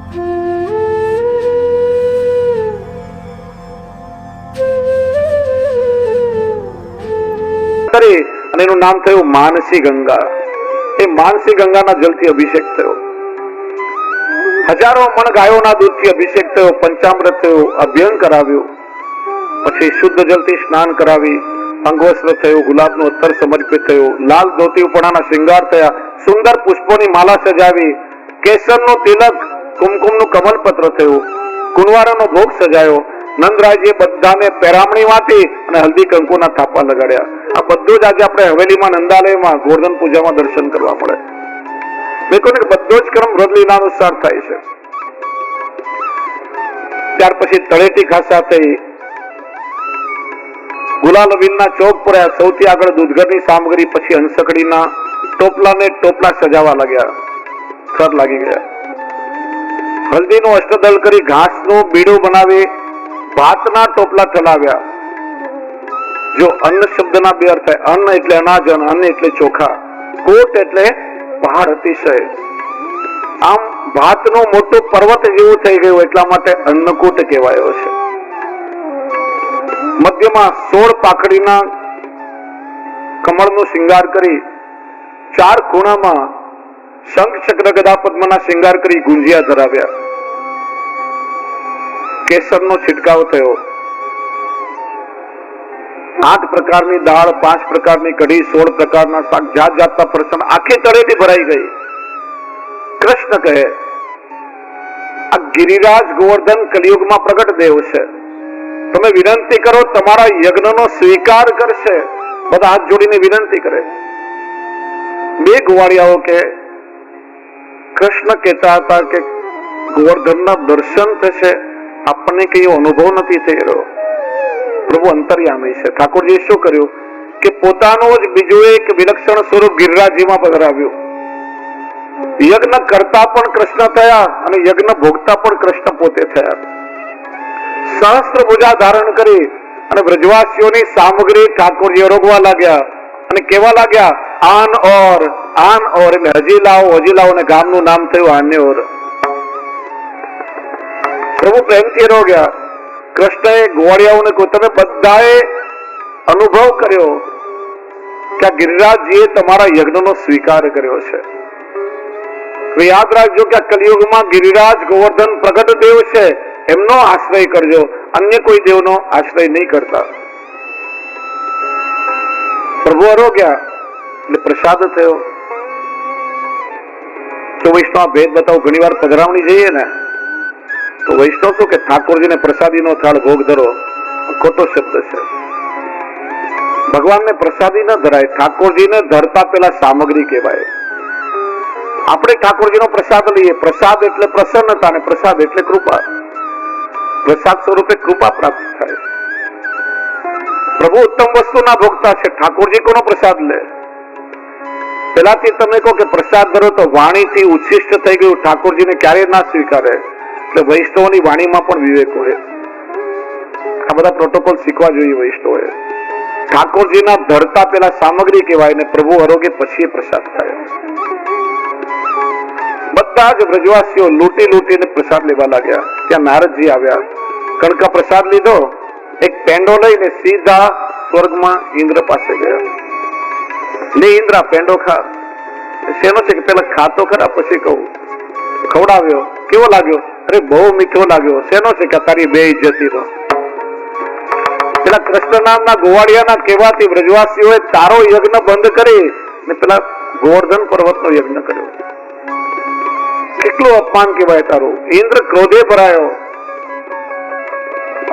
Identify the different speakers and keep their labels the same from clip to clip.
Speaker 1: અને એનું નામ થયું માનસી ગંગા. એ માનસી ગંગાના જળથી અભિષેક થયો. હજારો મણ ગાયોના દૂધથી અભિષેક થયો, પંચામૃત થયો, અભ્યંગ કરાવ્યું. પછી શુદ્ધ જળથી સ્નાન કરાવી, અંગવસ્ત્ર થયું, ગુલાબનું અત્તર સમર્પિત થયું, લાલ ધોતી ઉપરણા શૃંગાર થયા, સુંદર પુષ્પોની માલા સજાવી, કેસરનું તિલક, કુમકુમનું કમલપત્ર થયું, કુંવારાનો ભોગ સજાયો. નંદરાયજીએ બધાને પેરામણી વાટી અને હલ્દી કંકુના થાપા લગાડ્યા. આ બધું જ આજે આપણે હવેલીમાં નંદાલયમાં ગોવર્ધન પૂજામાં દર્શન કરવા મળે. દેખોને બધો જ ક્રમ વ્રતલીલા અનુસાર થાય છે. ત્યાર પછી તળેટી ખાસા થઈ, ગુલાલ વિલના ચોક પડ્યા, સૌથી આગળ દૂધઘરની સામગ્રી, પછી હંસકડીના ટોપલાને ટોપલા સજાવા લાગ્યા, થર લાગી ગયા. હલ્દીનું અષ્ટદળ કરી ઘાસનું બીડું બનાવી ભાતના ટોપલા ઠલાવ્યા. જો અન્ન શબ્દના બે અર્થ થાય. અન્ન એટલે અનાજ, અન્ન એટલે ચોખા, કોટ એટલે પહાડ અતિશય. આમ ભાતનું મોટું પર્વત જેવું થઈ ગયું, એટલા માટે અન્નકૂટ કહેવાયો છે. મધ્યમાં 16 પાકડીના કમળનું શૃંગાર કરી, 4 ખૂણામાં શંખ ચક્ર ગદા પદ્મના શૃંગાર કરી ગુંજિયા ધરાવ્યા. કેસરનો છિટકાવ થયો. 8 પ્રકારની દાળ, 5 પ્રકારની કઢી, 16 પ્રકારના શાક, જાત જાતના પ્રસન્ન, આખી તળેટી ભરાઈ ગઈ. કૃષ્ણ કહે, આ ગિરિરાજ ગોવર્ધન કલિયુગમાં પ્રગટ દેવ છે. તમે વિનંતી કરો, તમારા યજ્ઞનો સ્વીકાર કરશે. બધા હાથ જોડીને વિનંતી કરે. 2 ગોવાળિયાઓ કે કૃષ્ણ કહેતા હતા કે ગોવર્ધનના દર્શન થશે, આપણને કઈ અનુભવ નથી થઈ રહ્યો. પ્રભુ અંતર્યામી છે. ઠાકોરજી શું કર્યું કે પોતાનું જ બીજું એક વિલક્ષણ સ્વરૂપ ગિરિરાજજીમાં પધરાવ્યું. યજ્ઞ કરતા પણ કૃષ્ણ થયા અને યજ્ઞ ભોગતા પણ કૃષ્ણ પોતે થયા. સહસ્ત્ર ભુજા ધારણ કરી અને બ્રજવાસીઓની સામગ્રી ઠાકોરજી રોગવા લાગ્યા અને કેવા લાગ્યા, આન ઓર એટલે હજી લાવો અને ગામનું નામ થયું આન્યોર. પ્રભુ પ્રેમથી રોગ્યા. કૃષ્ણએ ગોવાળિયાઓને કહ્યું, તમે બધાએ અનુભવ કર્યો કે આ ગિરિરાજજીએ તમારા યજ્ઞનો સ્વીકાર કર્યો છે. યાદ રાખજો કે આ કલિયુગમાં ગિરિરાજ ગોવર્ધન પ્રગટ દેવ છે, એમનો આશ્રય કરજો, અન્ય કોઈ દેવનો આશ્રય નહીં કરતા. પ્રભુ આરોગ્યા એટલે પ્રસાદ થયો. તો વૈષ્ણવ ભેદ બતાવો. ઘણી વાર પધરામણી જઈએ ને તો વૈષ્ણવ શું કે ઠાકોરજીને પ્રસાદીનો થાળ ભોગ ધરો, ખોટો શબ્દ છે. ભગવાનને પ્રસાદી ન ધરાય, ઠાકોરજીને ધરતા પેલા સામગ્રી કહેવાય. આપણે ઠાકોરજીનો પ્રસાદ લઈએ. પ્રસાદ એટલે પ્રસન્નતા અને પ્રસાદ એટલે કૃપા. પ્રસાદ સ્વરૂપે કૃપા પ્રાપ્ત થાય. પ્રભુ ઉત્તમ વસ્તુના ભોગતા છે. ઠાકોરજી કોનો પ્રસાદ લે? પેલાથી તમે કહો કે પ્રસાદ ધરો તો વાણીથી ઉચ્છિષ્ટ થઈ ગયું, ઠાકોરજીને ક્યારે ના સ્વીકારે. એટલે વૈષ્ણવની વાણીમાં પણ વિવેક હોય. આ બધા પ્રોટોકોલ શીખવા જોઈએ વૈષ્ણવોએ. ઠાકોરજીના ધરતા પેલા સામગ્રી કહેવાય ને પ્રભુ આરોગ્ય પછી પ્રસાદ થાય. બધા જ બ્રજવાસીઓ લૂંટીને પ્રસાદ લેવા લાગ્યા. ત્યાં નારદજી આવ્યા. કણકા પ્રસાદ લીધો, એક પેંડો લઈને સીધા સ્વર્ગમાં ઇન્દ્ર પાસે ગયા. લે ઇન્દ્ર, પેંડો ખા. શેનો છે કે પેલા ખાતો ખરા, પછી કહું. ખવડાવ્યો. કેવો લાગ્યો? અરે બહુ મીઠો લાગ્યો. શેનો છે કે તારી બે ઇજ્જતીનો. પેલા કૃષ્ણ નામના ગોવાળિયાના કહેવાથી બ્રજવાસીઓએ તારો યજ્ઞ બંધ કરી ને પેલા ગોવર્ધન પર્વતનો યજ્ઞ કર્યો. કેટલું અપમાન કહેવાય તારું. ઇન્દ્ર ક્રોધે ભરાયો,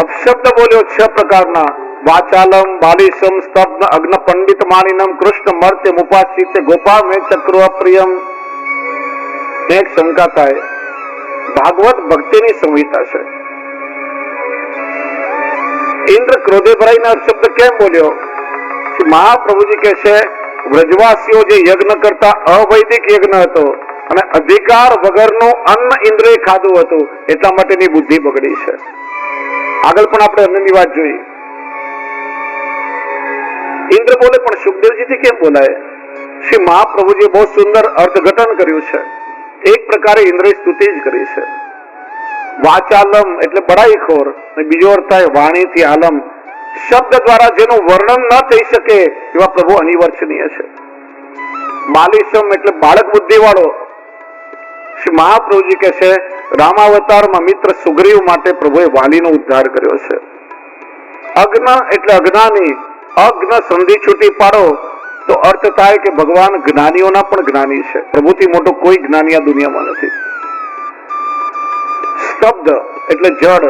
Speaker 1: અપશબ્દ બોલ્યો 6 પ્રકારના. વાચાલમ, બાલિશમ, સ્તબ્ધ, અગ્ન પંડિત માનિનમ, કૃષ્ણ મર્ત્ય મુપાસિત, ગોપા મે ચક્રો અપ્રિયમ. એક શંકા થાય, ભાગવત ભક્તિની સંહિતા છે. ઇન્દ્ર ક્રોધે ભરાઈને અપશબ્દ કેમ બોલ્યો? મહાપ્રભુજી કહે છે, વ્રજવાસીઓ જે યજ્ઞ કરતા અવૈદિક યજ્ઞ હતો અને અધિકાર વગરનું અન્ન ઇન્દ્રે ખાધું હતું, એટલા માટેની બુદ્ધિ બગડી છે. આગળ પણ આપણે અન્નની વાત જોઈ. ઇન્દ્ર બોલે પણ સુખદેવજીથી કેમ બોલાય? શ્રી મહાપ્રભુજીએ બહુ સુંદર અર્થઘટન કર્યું છે. એક પ્રકારે ઇન્દ્રે સ્તુતિ જ કરી છે. વાચાલમ એટલે બડાઈખોર, અને બીજો અર્થ થાય વાણીથી આલમ, શબ્દ દ્વારા જેનું વર્ણન ન થઈ શકે એવા પ્રભુ અનિવાર્યનીય છે. બાલિશમ એટલે બાળક બુદ્ધિ વાળો. શ્રી મહાપ્રભુજી કહે છે રામાવતારમાં મિત્ર સુગ્રીવ માટે પ્રભુએ વાલીનો ઉદ્ધાર કર્યો છે. અગ્ન એટલે અજ્ઞાની, અગ્ન સંધિ છૂટી પાડો તો અર્થ થાય કે ભગવાન જ્ઞાનીઓના પણ જ્ઞાની છે. પ્રભુથી મોટો કોઈ જ્ઞાની આ દુનિયામાં નથી. સ્તબ્ધ એટલે જડ.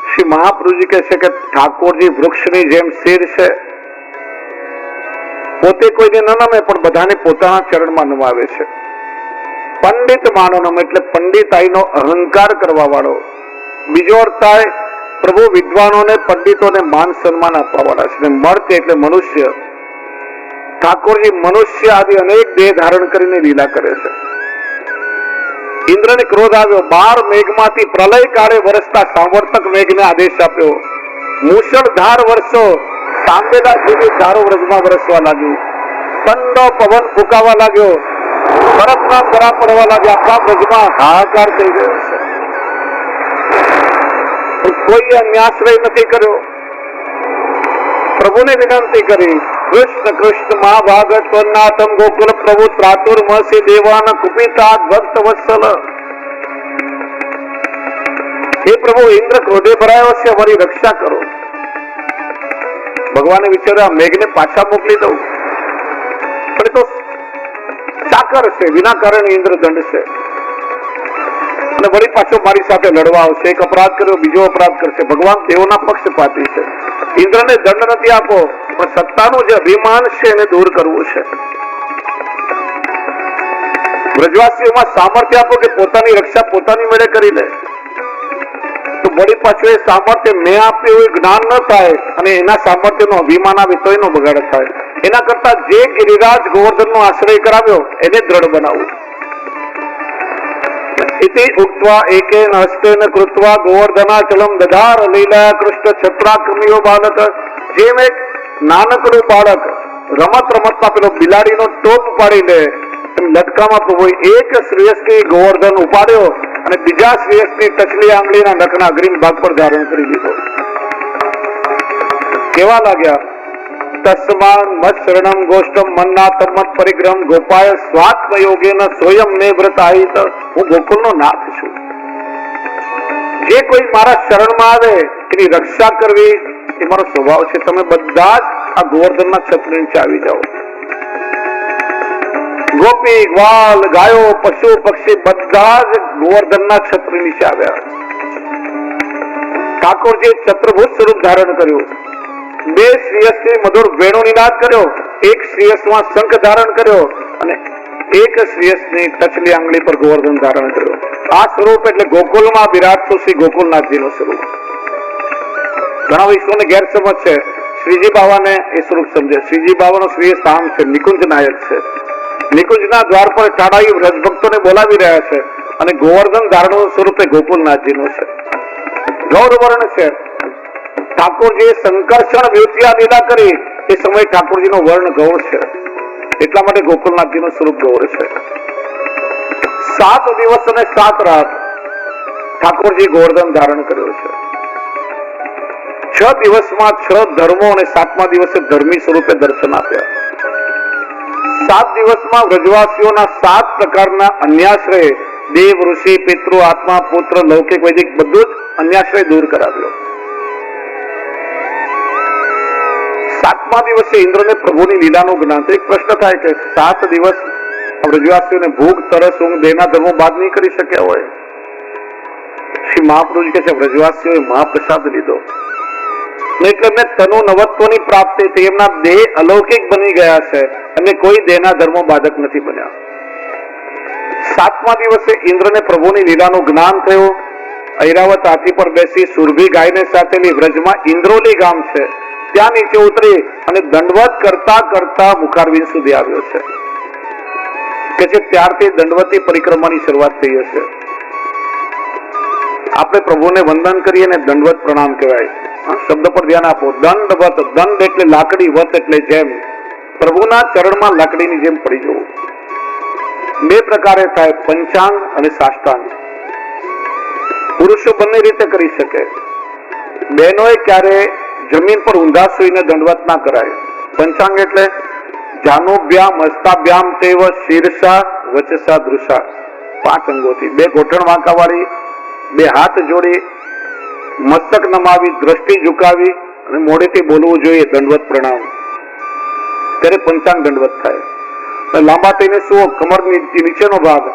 Speaker 1: શ્રી મહાપ્રભુજી કહે છે કે ઠાકોરજી વૃક્ષની જેમ સ્થિર છે, પોતે કોઈને ન નમે પણ બધાને પોતાના ચરણમાં નમાવે છે. પંડિત માનવનમ એટલે પંડિતાઈનો અહંકાર કરવા વાળો. બીજો અર્થ થાય પ્રભુ વિદ્વાનોને પંડિતોને માન સન્માન આપવા વાળા છે. મર્ત એટલે મનુષ્ય. ઠાકોરજી મનુષ્ય આદિ અનેક દેહ ધારણ કરીને લીલા કરે છે. ઇન્દ્રને ક્રોધ આવ્યો, 12 મેઘમાંથી પ્રલય કાળે વરસતા સાંવર્તક મેઘને આદેશ આપ્યો. મુશળધાર વર્ષો સાંબેલા જેવી ધારો વ્રજમાં વરસવા લાગ્યું. ઠંડો પવન ફૂંકાવા લાગ્યો, બરફના કરા પડવા લાગ્યા. આખા વ્રજમાં હાહાકાર થઈ ગયો છે. કોઈ અન્યાશ્રય નથી કર્યો. પ્રભુને વિનંતી કરી, કૃષ્ણ કૃષ્ણ મહાભાગત નાથમ ગોકુલ પ્રભુ ત્રાતુર મસી દેવાન કુપિતા ભક્ત વત્સલ. હે પ્રભુ, ઇન્દ્ર ક્રોધે ભરાયો છે, અમારી રક્ષા કરો. ભગવાને વિચાર્યા મેઘને પાછા મોકલી દઉં, પણ તો ચાકર છે, વિના કારણે ઇન્દ્ર દંડ છે અને વળી પાછો મારી સાથે લડવા આવશે. એક અપરાધ કર્યો, બીજો અપરાધ કરશે. ભગવાન તેઓના પક્ષપાતી છે. ઇન્દ્રને દંડ નથી આપો, પણ સત્તાનું જે અભિમાન છે એને દૂર કરવું છે. વ્રજવાસીઓમાં સામર્થ્ય આપો કે પોતાની રક્ષા પોતાની મેળે કરી લે. તો વળી પાછું એ સામર્થ્ય મેં આપ્યું એવું જ્ઞાન ન થાય અને એના સામર્થ્યનો અભિમાન આવે તો એનો બગાડ થાય. એના કરતા જે ગિરિરાજ ગોવર્ધનનો આશ્રય કરાવ્યો એને દ્રઢ બનાવવું. इति उक्त्वा एकेन हस्तेन कृत्वा गोवर्धनाचलम दधार લીલા કૃષ્ણ છત્રાકર્મીઓ બાલક. જેમ એક નાનકડું બાળક રમત રમતમાં પેલો બિલાડીનો ટોપ પાડી લે એમ લટકામાં પ્રભુએ એક શ્રેયસની ગોવર્ધન ઉપાડ્યો અને બીજા શ્રેયસની ટચલી આંગળીના નખના અગ્રીમ ભાગ પર ધારણ કરી લીધો. કેવા લાગ્યા? તસ્માન મત શરણમ ગોષ્ઠમ મન્ના તમત પરિગ્રહમ ગોપાય સ્વાત્મયોગેન સ્વયં મે વ્રતાહિત. હું ગોકુળનો નાથ છું. જે કોઈ મારા શરણમાં આવે એની રક્ષા કરવી એ મારો સ્વભાવ છે. તમે બધા જ આ ગોવર્ધનના છત્ર નીચે આવી જાઓ. ગોપી ગ્વાલ ગાયો પશુ પક્ષી બધા જ ગોવર્ધનના છત્ર નીચે આવ્યા. ઠાકોરજીએ છત્રભૂત સ્વરૂપ ધારણ કર્યું. 2 શ્રેયસથી મધુર વેણુ નિનાદ કર્યો, એક શ્રેયસમાં શંખ ધારણ કર્યો અને એક શ્રેયસની ટચલી આંગળી પર ગોવર્ધન ધારણ કર્યો. આ સ્વરૂપ એટલે ગોકુલમાં બિરાજતું શ્રી ગોકુલનાથજીનું સ્વરૂપ. ઘણા વિશ્વને ગેરસમજ છે. શ્રીજી બાવાને એ સ્વરૂપ સમજે. શ્રીજી બાવાનો શ્રેય સ્થાન છે, નિકુંજ નાયક છે. નિકુંજના દ્વાર પર ટાળાઈ વ્રજભક્તોને બોલાવી રહ્યા છે અને ગોવર્ધન ધારણનું સ્વરૂપ એ ગોકુલનાથજીનું છે. ગૌરવર્ણ છે. ઠાકોરજીએ સંકર્ષણ વ્યુત્યા લીલા કરી એ સમય ઠાકોરજીનો વર્ણ ગૌર છે. એટલા માટે ગોકુલનાથજીનું સ્વરૂપ ગૌર છે. 7 દિવસ અને 7 રાત ઠાકોરજી ગોવર્ધન ધારણ કર્યો છે. 6 દિવસમાં 6 ધર્મો અને 7મા દિવસે ધર્મી સ્વરૂપે દર્શન આપ્યા. 7 દિવસમાં વ્રજવાસીઓના 7 પ્રકારના અન્યાશ્રય દેવ ઋષિ પિતૃ આત્મા પુત્ર લૌકિક વૈદિક બધું જ અન્યાશ્રય દૂર કરાવ્યો. 7મા દિવસે ઇન્દ્રને પ્રભુની લીલાનું જ્ઞાન. એક પ્રશ્ન થાય કે 7 દિવસ વ્રજવાસીઓને ભૂખ તરસ ઊંઘ દેના ધર્મો બાદ નહીં કરી શક્યા હોય? શ્રી મહાપ્રભુજી કહે છે વ્રજવાસીઓએ મહાપ્રસાદ લીધો એટલે એમને તનુ નવત્વની પ્રાપ્તિ થઈ. એમના દેહ અલૌકિક બની ગયા છે અને કોઈ દેહના ધર્મો બાધક નથી બન્યા. 7મા દિવસે ઇન્દ્રને પ્રભુની લીલાનું જ્ઞાન થયું. ઐરાવત હાથી પર બેસી સુરભી ગાયને સાથે વ્રજમાં ઇન્દ્રોલી ગામ છે ત્યાં નીચે ઉતરી અને દંડવત કરતા કરતા મુખારવિંદ સુધી આવ્યો છે. કે છે ત્યારથી દંડવતી પરિક્રમાની શરૂઆત થઈ હશે. આપણે પ્રભુને વંદન કરીએ ને દંડવત પ્રણામ કહેવાય. શબ્દ પર ધ્યાન આપો. દંડવત, દંડ એટલે લાકડી, વત એટલે જેમ. પ્રભુના ચરણમાં લાકડીની જેમ પડી જવું. 2 પ્રકારે થાય, પંચાંગ અને સાષ્ટાંગ. પુરુષો બંને રીતે કરી શકે. બહેનોએ ક્યારે જમીન પર ઊંધા સુઈને દંડવત ના કરાય. પંચાંગ એટલે જાનુભ્યામ હસ્તાભ્યામ ચૈવ શીર્ષા વચસા દૃષા, 5 અંગોથી 2 ગોઠણ વાંકાવાળી, 2 હાથ જોડી, મસ્તક નમાવી, દ્રષ્ટિ ઝુકાવી અને મોઢેથી બોલવું જોઈએ દંડવત પ્રણામ. ત્યારે પંચાંગ દંડવત થાય. લાંબા થઈને શું કમર નીચેનો ભાગ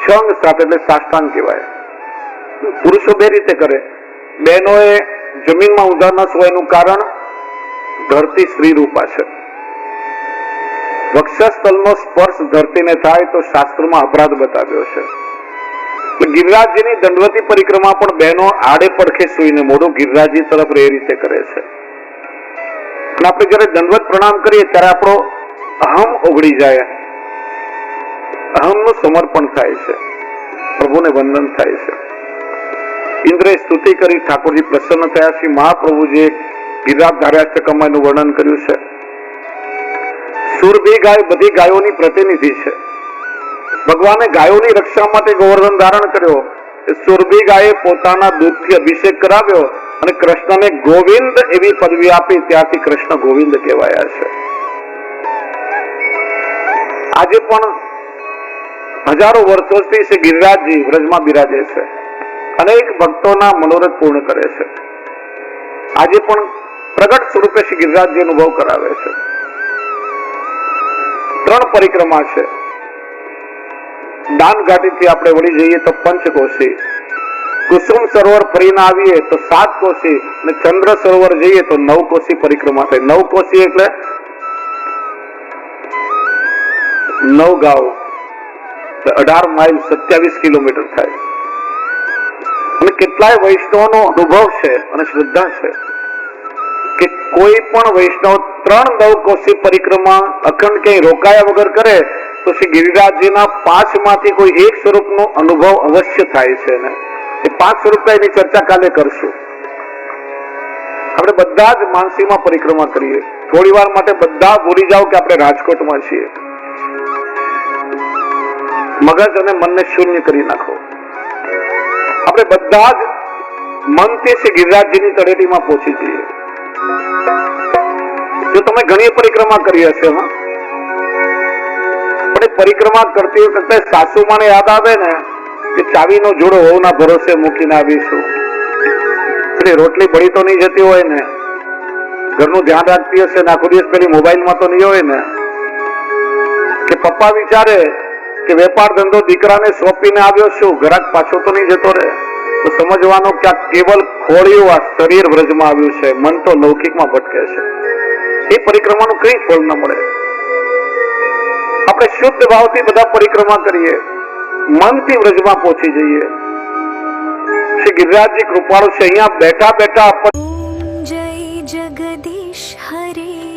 Speaker 1: છંગ સાથે એટલે સાષ્ટાંગ કહેવાય. પુરુષો 2 રીતે કરે. બહેનોએ જમીનમાં ઊંધા ન સુવાય એનું કારણ ધરતી સ્ત્રી રૂપા છે. વક્ષસ્થળનો સ્પર્શ ધરતીને થાય તો શાસ્ત્રોમાં અપરાધ બતાવ્યો છે. ગિરિરાજજીની દંડવતી પરિક્રમા પણ બહેનો આડે પડખે સુઈને મોઢું ગિરિરાજજી તરફ એ રીતે કરે છે. અને આપણે જયારે દંડવત પ્રણામ કરીએ ત્યારે આપણો અહમ ઓગળી જાય, અહમનું સમર્પણ થાય છે, પ્રભુને વંદન થાય છે. ઇન્દ્રએ સ્તુતિ કરી, ઠાકોરજી પ્રસન્ન થયા. શ્રી મહાપ્રભુજીએ ગિરિરાજ ધાર્યાષ્ટકમનું વર્ણન કર્યું છે. સુરભી ગાય બધી ગાયોની પ્રતિનિધિ છે. ભગવાને ગાયોની રક્ષા માટે ગોવર્ધન ધારણ કર્યો. સુરભી ગાયે પોતાના દૂધથી અભિષેક કરાવ્યો અને કૃષ્ણને ગોવિંદ એવી પદવી આપી. ત્યારથી કૃષ્ણ ગોવિંદ કહેવાયા છે. આજે પણ હજારો વર્ષોથી શ્રી ગિરિરાજજી વ્રજમાં બિરાજે છે. અનેક ભક્તોના મનોરથ પૂર્ણ કરે છે. આજે પણ પ્રગટ સ્વરૂપે શ્રી ગિરિરાજજી અનુભવ કરાવે છે. 3 પરિક્રમા છે. દાન ઘાટીથી આપણે વળી જઈએ તો પંચકોશી, કુસુમ સરોવર ફરીને આવીએ તો 7 કોશી અને ચંદ્ર સરોવર જઈએ તો 9 કોશી પરિક્રમા થાય. 9 કોશી એટલે 9 ગાંવ, 18 માઇલ 27 કિલોમીટર થાય. અને કેટલાય વૈષ્ણવનો અનુભવ છે અને શ્રદ્ધા છે કે કોઈ પણ વૈષ્ણવ 3 9 કોશી પરિક્રમા અખંડ ક્યાંય રોકાયા વગર કરે તો શ્રી ગિરિરાજજીના 5 માંથી કોઈ એક સ્વરૂપનો અનુભવ અવશ્ય થાય છે. ને એ 5 સ્વરૂપની ચર્ચા કાલે કરશું. આપણે બધા જ માનસીમાં પરિક્રમા કરીએ. થોડી વાર માટે બધા ભૂલી જાઓ કે આપણે રાજકોટમાં છીએ. મગજ અને મનને શૂન્ય કરી નાખો. આપણે બધા જ મનથી શ્રી ગિરિરાજજીની તળેટીમાં પહોંચી જઈએ. જો તમે ઘણી પરિક્રમા કરી હશે, પણ પરિક્રમા કરતી વખતે સાસુમાને યાદ આવે ને કે ચાવીનો જોડો વહુના ભરોસે મૂકીને આવીશું. એટલે રોટલી બળી તો નહીં જતી હોય ને, ઘરનું ધ્યાન રાખતી હશે ને, આખો દિવસ પેલી મોબાઈલમાં તો નહીં હોય ને, કે પપ્પા વિચારે કે વેપાર ધંધો દીકરાને સોંપીને આવ્યો છું, ગ્રાહક પાછો તો નહીં જતો રહે. તો સમજવાનું કે આ કેવલ ખોળિયું આ શરીર વ્રજમાં આવ્યું છે, મન તો લૌકિકમાં ભટકે છે. એ પરિક્રમાનું કઈ ફળ ન મળે. આપણે શુદ્ધ ભાવથી બધા પરિક્રમા કરીએ, મનથી વ્રજમાં પહોંચી જઈએ. શ્રી ગિરિરાજજી કૃપાળુ છે. અહીંયા બેઠા બેઠા
Speaker 2: જય જગદીશ હરે.